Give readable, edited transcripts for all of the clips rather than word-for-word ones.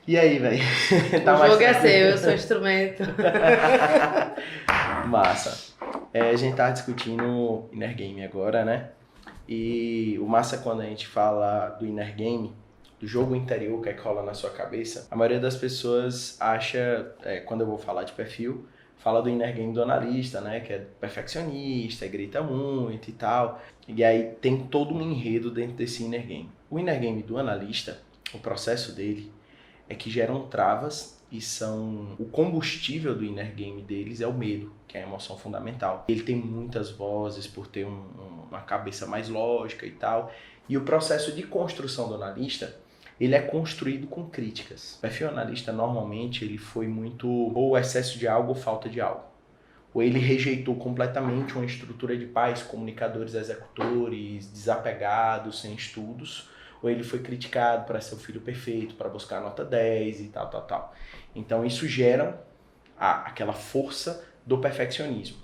E aí, velho? O jogo é seu, eu sou instrumento. Massa. A gente tá discutindo Inner Game agora, né? E o massa é quando a gente fala do Inner Game, do jogo interior que é que rola na sua cabeça, a maioria das pessoas acha, quando eu vou falar de perfil, fala do Inner Game do analista, né? Que é perfeccionista, grita muito e tal. E aí tem todo um enredo dentro desse Inner Game. O Inner Game do analista, o processo dele é que geram travas e são o combustível do inner game deles é o medo, que é a emoção fundamental. Ele tem muitas vozes por ter uma cabeça mais lógica e tal. E o processo de construção do analista, ele é construído com críticas. O perfil analista normalmente ele foi muito ou excesso de algo ou falta de algo. Ou ele rejeitou completamente uma estrutura de pais, comunicadores, executores, desapegados, sem estudos, ou ele foi criticado para ser o filho perfeito, para buscar nota 10 e tal. Então isso gera aquela força do perfeccionismo.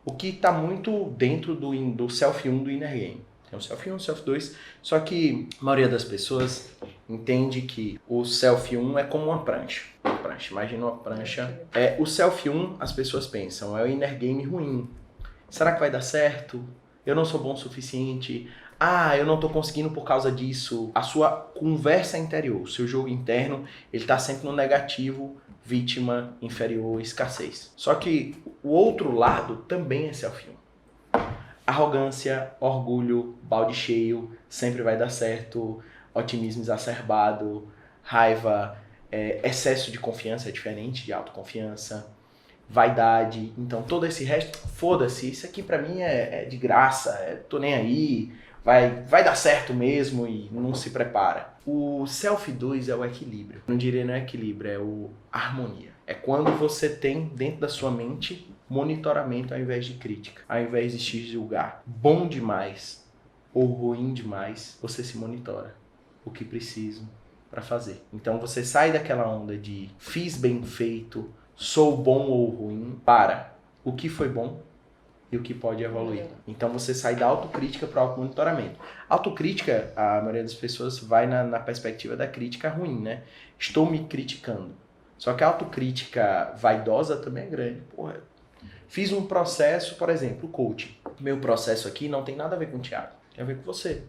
O que está muito dentro do Self 1 do Inner Game. Tem o Self 1, o Self 2, só que a maioria das pessoas entende que o Self 1 é como uma prancha. Imagina uma prancha. O Self 1, as pessoas pensam, é o Inner Game ruim. Será que vai dar certo? Eu não sou bom o suficiente. Eu não tô conseguindo por causa disso. A sua conversa interior, o seu jogo interno, ele tá sempre no negativo, vítima, inferior, escassez. Só que o outro lado também é self-1. Arrogância, orgulho, balde cheio, sempre vai dar certo, otimismo exacerbado, raiva, excesso de confiança é diferente de autoconfiança, vaidade, então todo esse resto, foda-se, isso aqui pra mim é de graça, tô nem aí, vai dar certo mesmo e não se prepara. O Self 2 é o equilíbrio, não diria não é equilíbrio, é o harmonia. É quando você tem dentro da sua mente monitoramento ao invés de crítica, ao invés de se julgar. Bom demais ou ruim demais, você se monitora. O que preciso para fazer. Então você sai daquela onda de fiz bem feito, sou bom ou ruim, para o que foi bom e o que pode evoluir. Então você sai da autocrítica para o automonitoramento. Autocrítica, a maioria das pessoas vai na perspectiva da crítica ruim, né? Estou me criticando. Só que a autocrítica vaidosa também é grande. Porra, fiz um processo, por exemplo, coaching. Meu processo aqui não tem nada a ver com o Thiago, tem a ver com você.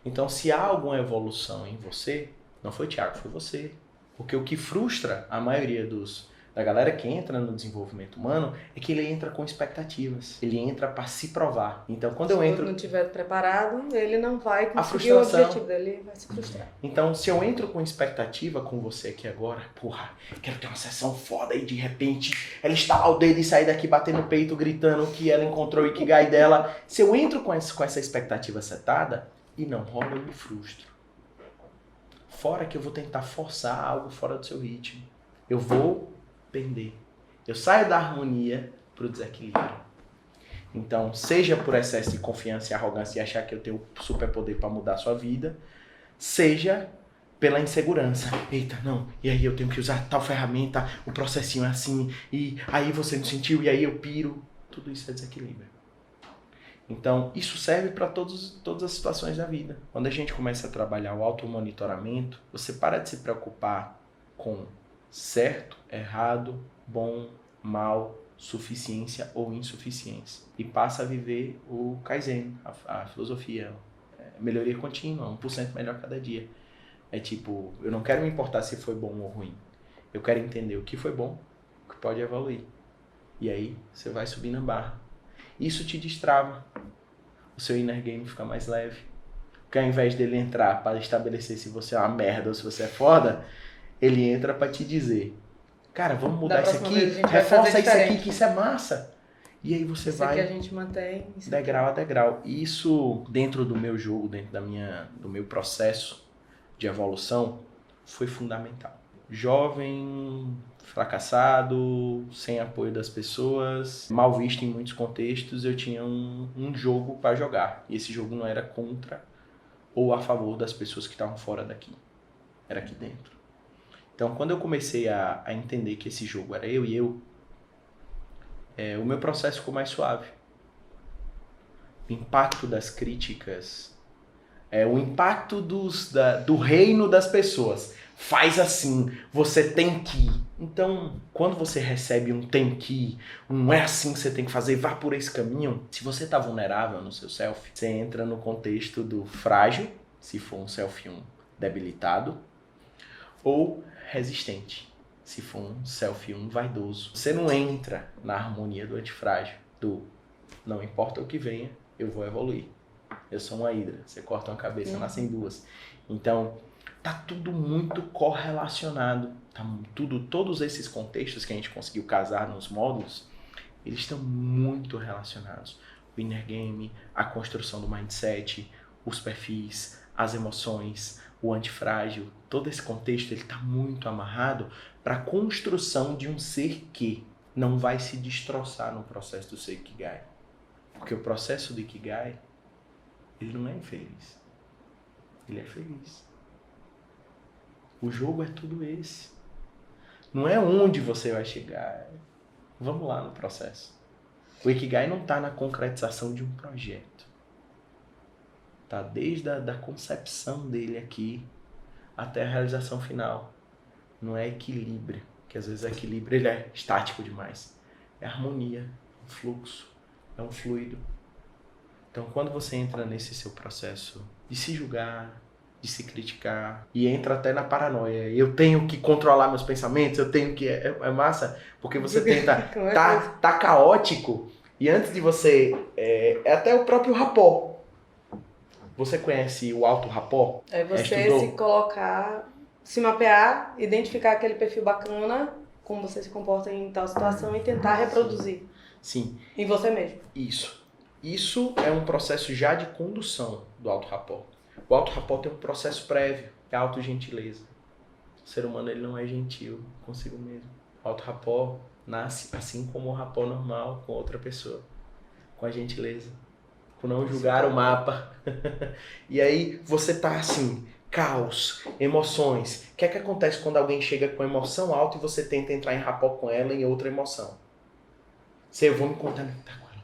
Então, se há alguma evolução em você, não foi o Thiago, foi você. Porque o que frustra a maioria da galera que entra no desenvolvimento humano é que ele entra com expectativas. Ele entra para se provar. Então, quando eu entro... Se ele não estiver preparado, ele não vai conseguir o objetivo dele, ele vai se frustrar. Então, se eu entro com expectativa com você aqui agora, porra, quero ter uma sessão foda e de repente ela estalar o dedo e sair daqui batendo no peito, gritando que ela encontrou o Ikigai dela. Se eu entro com essa expectativa setada e não rola, eu me frustro. Fora que eu vou tentar forçar algo fora do seu ritmo. Eu vou perder. Eu saio da harmonia pro desequilíbrio. Então, seja por excesso de confiança e arrogância e achar que eu tenho superpoder para mudar a sua vida, seja pela insegurança. Eita, não, e aí eu tenho que usar tal ferramenta, o processinho é assim, e aí você não sentiu, e aí eu piro. Tudo isso é desequilíbrio. Então, isso serve para todas as situações da vida. Quando a gente começa a trabalhar o automonitoramento, você para de se preocupar com certo, errado, bom, mal, suficiência ou insuficiência. E passa a viver o Kaizen, a filosofia, melhoria contínua, 1% melhor cada dia. É tipo, eu não quero me importar se foi bom ou ruim. Eu quero entender o que foi bom, o que pode evoluir. E aí, você vai subir na barra. Isso te destrava. O seu inner game fica mais leve. Porque ao invés dele entrar para estabelecer se você é uma merda ou se você é foda, ele entra para te dizer, cara, vamos mudar isso aqui, reforça isso aqui que isso é massa. E aí você isso vai aqui a gente mantém degrau a degrau. E isso dentro do meu jogo, dentro do meu processo de evolução, foi fundamental. Jovem, fracassado, sem apoio das pessoas, mal visto em muitos contextos, eu tinha um jogo para jogar. E esse jogo não era contra ou a favor das pessoas que estavam fora daqui. Era aqui dentro. Então, quando eu comecei a entender que esse jogo era eu e eu, o meu processo ficou mais suave. O impacto das críticas, o impacto do reino das pessoas faz assim, você tem que. Então, quando você recebe um tem que, um é assim que você tem que fazer, vá por esse caminho, se você está vulnerável no seu self, você entra no contexto do frágil, se for um self 1 debilitado, ou resistente, se for um self 1 vaidoso. Você não entra na harmonia do antifrágil, do não importa o que venha, eu vou evoluir. Eu sou uma hidra, você corta uma cabeça, nascem duas. Então, tá tudo muito correlacionado. Todos esses contextos que a gente conseguiu casar nos módulos, eles estão muito relacionados. O inner game, a construção do mindset, os perfis, as emoções, o antifrágil, todo esse contexto ele está muito amarrado para a construção de um ser que não vai se destroçar no processo do seu Ikigai. Porque o processo do Ikigai, ele não é infeliz. Ele é feliz. O jogo é tudo esse. Não é onde você vai chegar. Vamos lá no processo. O Ikigai não está na concretização de um projeto. Tá desde a concepção dele aqui até a realização final. Não é equilíbrio, que às vezes o equilíbrio ele é estático demais. É harmonia, um fluxo, é um fluido. Então quando você entra nesse seu processo de se julgar, de se criticar, e entra até na paranoia, eu tenho que controlar meus pensamentos, eu tenho que... É massa, porque você tenta... tá caótico, e antes de você... É até o próprio rapó. Você conhece o Alto Rapó? É você se colocar, se mapear, identificar aquele perfil bacana, como você se comporta em tal situação e tentar reproduzir. Sim. Em você mesmo. Isso é um processo já de condução do Alto Rapó. O Alto Rapó tem um processo prévio, que é a autogentileza. O ser humano ele não é gentil consigo mesmo. O Alto Rapó nasce assim como o rapó normal com outra pessoa, com a gentileza. Por não julgar o mapa. E aí você tá assim, caos, emoções. O que é que acontece quando alguém chega com emoção alta e você tenta entrar em rapport com ela em outra emoção? Você vai me contaminar com ela.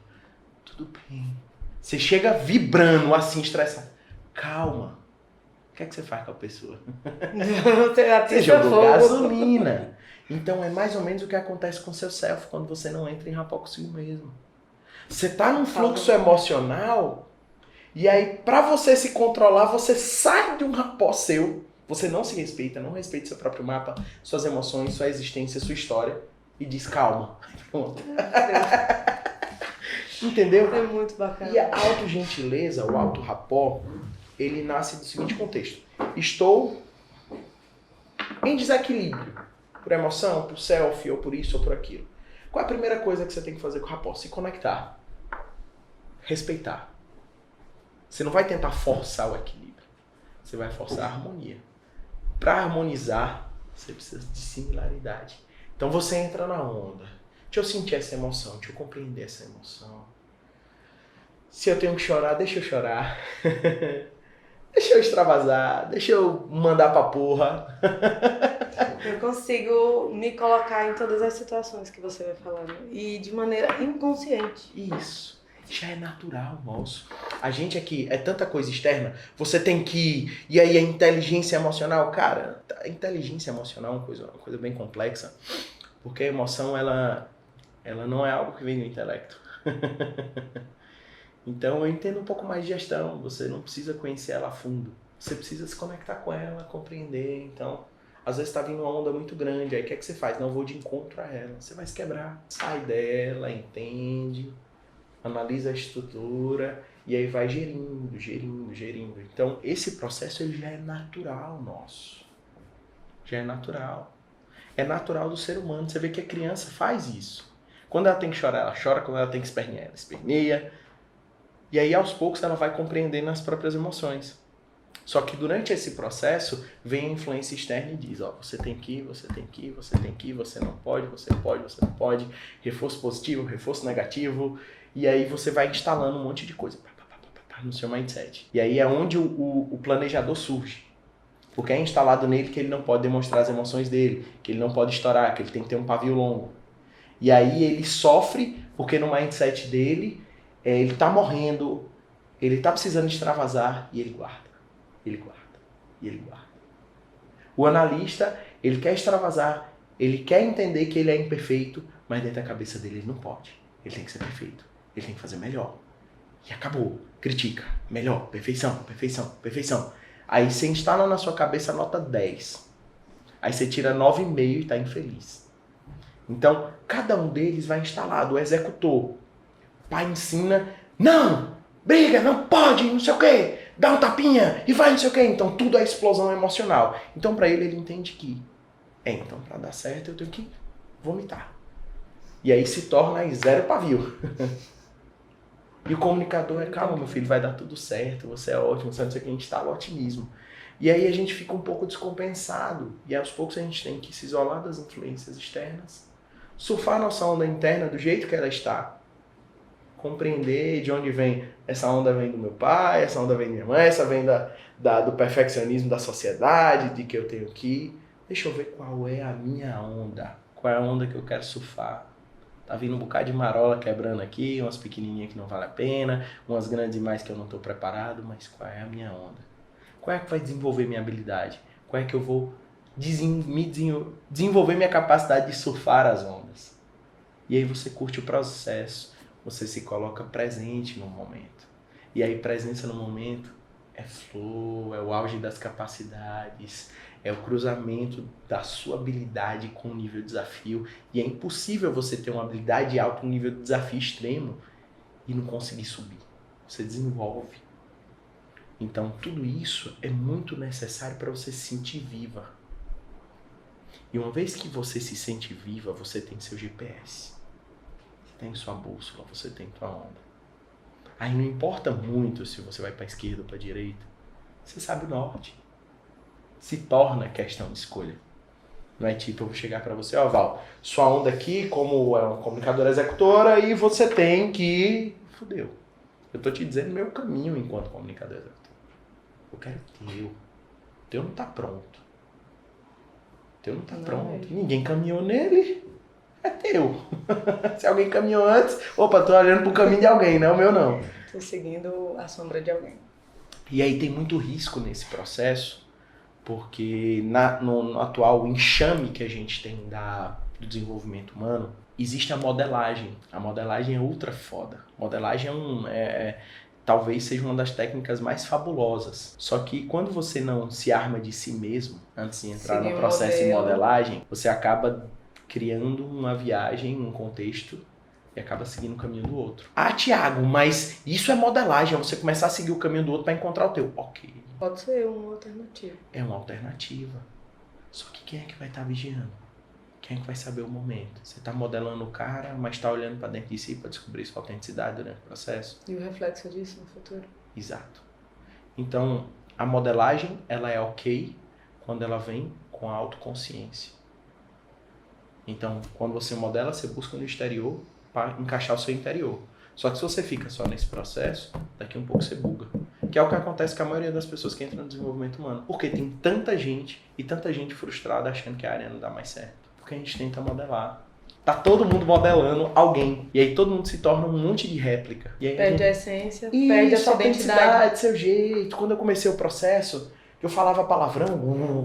Tudo bem. Você chega vibrando assim, estressado. Calma. O que é que você faz com a pessoa? Você jogou gasolina. Então é mais ou menos o que acontece com o seu self quando você não entra em rapport consigo mesmo. Você tá num fluxo emocional e aí pra você se controlar, você sai de um rapó seu, você não se respeita, não respeita seu próprio mapa, suas emoções, sua existência, sua história e diz calma. Pronto. Entendeu? É muito bacana. E a autogentileza, o auto rapó, ele nasce do seguinte contexto. Estou em desequilíbrio, por emoção, por self, ou por isso ou por aquilo. Qual é a primeira coisa que você tem que fazer com o rapó? Se conectar. Respeitar. Você não vai tentar forçar o equilíbrio. Você vai forçar a harmonia. Para harmonizar, você precisa de similaridade. Então você entra na onda. Deixa eu sentir essa emoção, deixa eu compreender essa emoção. Se eu tenho que chorar, deixa eu chorar. Deixa eu extravasar, deixa eu mandar pra porra. Eu consigo me colocar em todas as situações que você vai falando. E de maneira inconsciente. Isso. Já é natural nosso. A gente aqui é tanta coisa externa. Você tem que ir. E aí a inteligência emocional, cara, a inteligência emocional é uma coisa bem complexa. Porque a emoção, ela não é algo que vem do intelecto. Então eu entendo um pouco mais de gestão. Você não precisa conhecer ela a fundo. Você precisa se conectar com ela, compreender. Então, às vezes tá vindo uma onda muito grande. Aí o que é que você faz? Não, vou de encontro a ela. Você vai se quebrar. Sai dela, entende, analisa a estrutura e aí vai gerindo. Então, esse processo ele já é natural nosso. Já é natural. É natural do ser humano. Você vê que a criança faz isso. Quando ela tem que chorar, ela chora. Quando ela tem que espernear, ela esperneia. E aí, aos poucos, ela vai compreendendo as próprias emoções. Só que durante esse processo, vem a influência externa e diz, ó, você tem que ir, você tem que ir, você tem que ir, você não pode, você não pode. Reforço positivo, reforço negativo. E aí você vai instalando um monte de coisa no seu mindset. E aí é onde o planejador surge. Porque é instalado nele que ele não pode demonstrar as emoções dele, que ele não pode estourar, que ele tem que ter um pavio longo. E aí ele sofre porque no mindset dele, ele tá morrendo, ele tá precisando extravasar e ele guarda. Ele guarda. E ele guarda. O analista, ele quer extravasar, ele quer entender que ele é imperfeito, mas dentro da cabeça dele ele não pode. Ele tem que ser perfeito, ele tem que fazer melhor. E acabou. Critica. Melhor. Perfeição, perfeição, perfeição. Aí você instala na sua cabeça a nota 10. Aí você tira 9,5 e está infeliz. Então, cada um deles vai instalado. O executor. O pai ensina, não, briga, não pode, não sei o quê. Dá um tapinha e vai não sei o quê. Então, tudo é explosão emocional. Então, para ele entende que, então, para dar certo, eu tenho que vomitar. E aí se torna aí 0 pavio. E o comunicador é, calma, meu filho, vai dar tudo certo, você é ótimo, você não sei o que, a gente está no otimismo. E aí a gente fica um pouco descompensado. E aos poucos a gente tem que se isolar das influências externas, surfar a nossa onda interna do jeito que ela está, compreender de onde vem. Essa onda vem do meu pai, essa onda vem da minha mãe, essa vem do perfeccionismo da sociedade, de que eu tenho que... Deixa eu ver qual é a minha onda, qual é a onda que eu quero surfar. Tá vindo um bocado de marola quebrando aqui, umas pequenininhas que não vale a pena, umas grandes demais que eu não estou preparado, mas qual é a minha onda? Qual é que vai desenvolver minha habilidade? Qual é que eu vou desenvolver minha capacidade de surfar as ondas? E aí você curte o processo, você se coloca presente no momento. E aí presença no momento é flow, é o auge das capacidades, é o cruzamento da sua habilidade com o nível de desafio. E é impossível você ter uma habilidade alta, um nível de desafio extremo e não conseguir subir. Você desenvolve. Então tudo isso é muito necessário para você se sentir viva. E uma vez que você se sente viva, você tem seu GPS. Você tem sua bússola, você tem sua onda. Aí não importa muito se você vai para a esquerda ou para a direita. Você sabe o norte. Se torna questão de escolha. Não é tipo, eu vou chegar para você, ó, Val, sua onda aqui, como é uma comunicadora executora, e você tem que... Fudeu. Eu tô te dizendo meu caminho enquanto comunicador executor. Eu quero teu. Teu não tá pronto. Teu não tá pronto. Ninguém caminhou nele. É teu. Se alguém caminhou antes, opa, tô olhando pro caminho de alguém, não é o meu não. Tô seguindo a sombra de alguém. E aí tem muito risco nesse processo, porque no atual enxame que a gente tem do desenvolvimento humano, existe a modelagem. A modelagem é ultra foda. Modelagem talvez seja uma das técnicas mais fabulosas. Só que quando você não se arma de si mesmo, antes de entrar no processo de modelagem, você acaba criando uma viagem, um contexto, e acaba seguindo o caminho do outro. Ah, Thiago, mas isso é modelagem, é você começar a seguir o caminho do outro para encontrar o teu. Ok. Pode ser uma alternativa. É uma alternativa. Só que quem é que vai estar vigiando? Quem é que vai saber o momento? Você está modelando o cara, mas está olhando para dentro de si para descobrir sua autenticidade durante o processo? E o reflexo disso no futuro? Exato. Então, a modelagem, ela é ok quando ela vem com a autoconsciência. Então, quando você modela, você busca no exterior para encaixar o seu interior. Só que se você fica só nesse processo, daqui a um pouco você buga. Que é o que acontece com a maioria das pessoas que entram no desenvolvimento humano. Porque tem tanta gente frustrada achando que a área não dá mais certo. Porque a gente tenta modelar. Tá todo mundo modelando alguém. E aí todo mundo se torna um monte de réplica. E aí perde a essência, perde a sua identidade. Seu jeito. Quando eu comecei o processo, eu falava palavrão,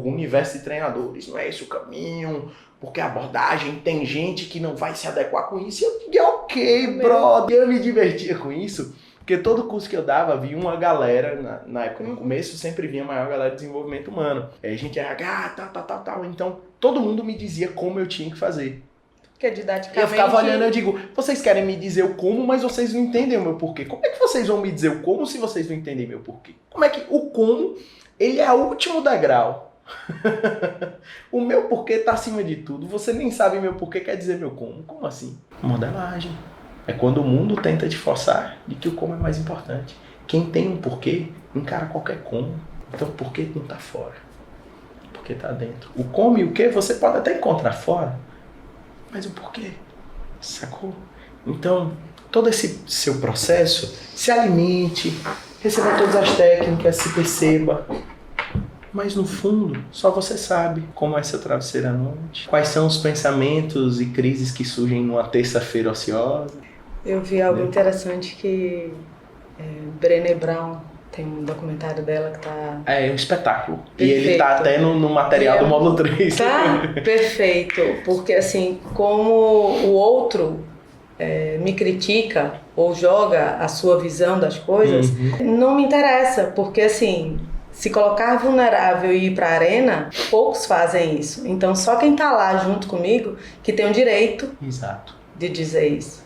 universo de treinadores, não é esse o caminho, porque a abordagem tem gente que não vai se adequar com isso. E eu digo, ok, brother. Eu me divertia com isso, porque todo curso que eu dava, vinha uma galera, na época, no começo, sempre vinha a maior galera de desenvolvimento humano. Aí a gente era, tal. Então, todo mundo me dizia como eu tinha que fazer. Porque didaticamente... Eu ficava olhando, eu digo, vocês querem me dizer o como, mas vocês não entendem o meu porquê. Como é que vocês vão me dizer o como se vocês não entendem meu porquê? Como é que o como, ele é o último degrau. O meu porquê tá acima de tudo. Você nem sabe meu porquê, quer dizer meu como. Como assim? Modelagem. É quando o mundo tenta te forçar de que o como é mais importante. Quem tem um porquê, encara qualquer como. Então o porquê não tá fora. O porquê tá dentro. O como e o que você pode até encontrar fora, mas o porquê, sacou? Então, todo esse seu processo, se alimente, receba todas as técnicas, se perceba. Mas no fundo, só você sabe como é seu travesseiro à noite, quais são os pensamentos e crises que surgem numa terça-feira ociosa. Eu vi algo interessante que Brené Brown Tem um documentário dela que tá... É um espetáculo. E Perfeito. ele tá até no material do módulo 3. Tá perfeito, porque assim, como o outro me critica ou joga a sua visão das coisas, não me interessa, porque assim, se colocar vulnerável e ir pra arena, poucos fazem isso. Então só quem tá lá junto comigo que tem o direito Exato. de dizer isso.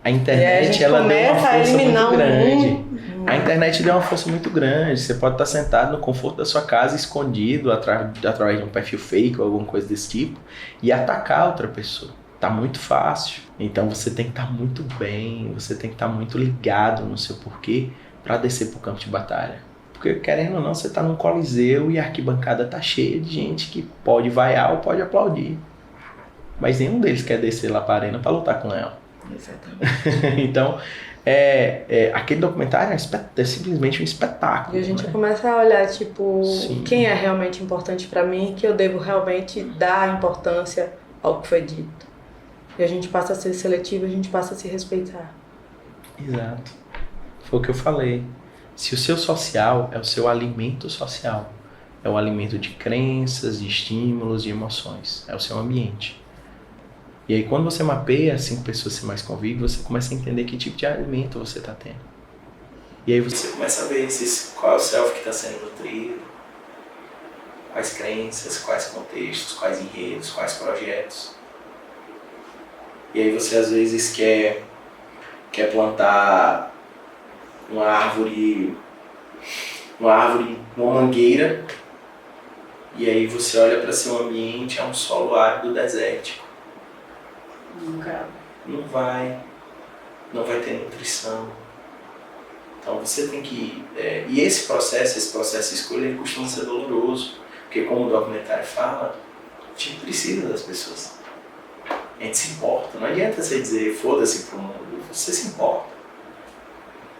A internet, ela deu uma força muito grande. A internet deu uma força muito grande. Você pode estar sentado no conforto da sua casa, escondido, através de um perfil fake ou alguma coisa desse tipo, e atacar outra pessoa. Tá muito fácil. Então você tem que estar muito bem, você tem que estar muito ligado no seu porquê para descer pro campo de batalha. Porque, querendo ou não, você tá num coliseu e a arquibancada tá cheia de gente que pode vaiar ou pode aplaudir. Mas nenhum deles quer descer lá pra arena pra lutar com ela. Exatamente. Então, aquele documentário é simplesmente um espetáculo. E a gente né? começa a olhar, tipo, Sim. quem é realmente importante pra mim, que eu devo realmente dar importância ao que foi dito. E a gente passa a ser seletivo, a gente passa a se respeitar. Exato. Foi o que eu falei. Se o seu social é o seu alimento social, é o alimento de crenças, de estímulos, de emoções, é o seu ambiente. E aí quando você mapeia 5 pessoas que você mais convive, você começa a entender que tipo de alimento você está tendo. E aí você começa a ver qual é o self que está sendo nutrido, quais crenças, quais contextos, quais enredos, quais projetos. E aí você às vezes quer plantar uma árvore, uma mangueira, e aí você olha para seu ambiente, é um solo árido desértico. Nunca. Não vai ter nutrição. Então você tem que... e esse processo de escolha, ele costuma ser doloroso, porque como o documentário fala, a gente precisa das pessoas. A gente se importa. Não adianta você dizer foda-se pro mundo, você se importa.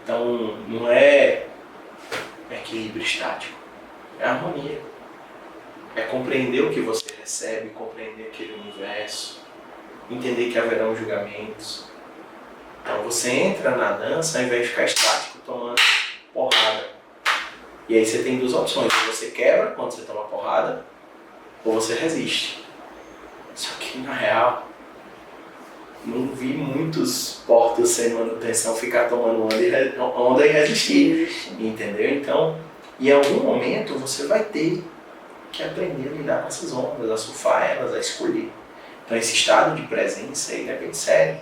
Então não é equilíbrio estático, é harmonia. É compreender o que você recebe, compreender aquele universo, entender que haverão julgamentos. Então você entra na dança ao invés de ficar estático, tomando porrada. E aí você tem 2 opções, ou você quebra quando você toma porrada, ou você resiste. Só que na real, não vi muitos portos sem manutenção ficar tomando onda e resistir, entendeu? Então, em algum momento você vai ter que aprender a lidar com essas ondas, a surfar elas, a escolher. Então esse estado de presença, ele é bem sério.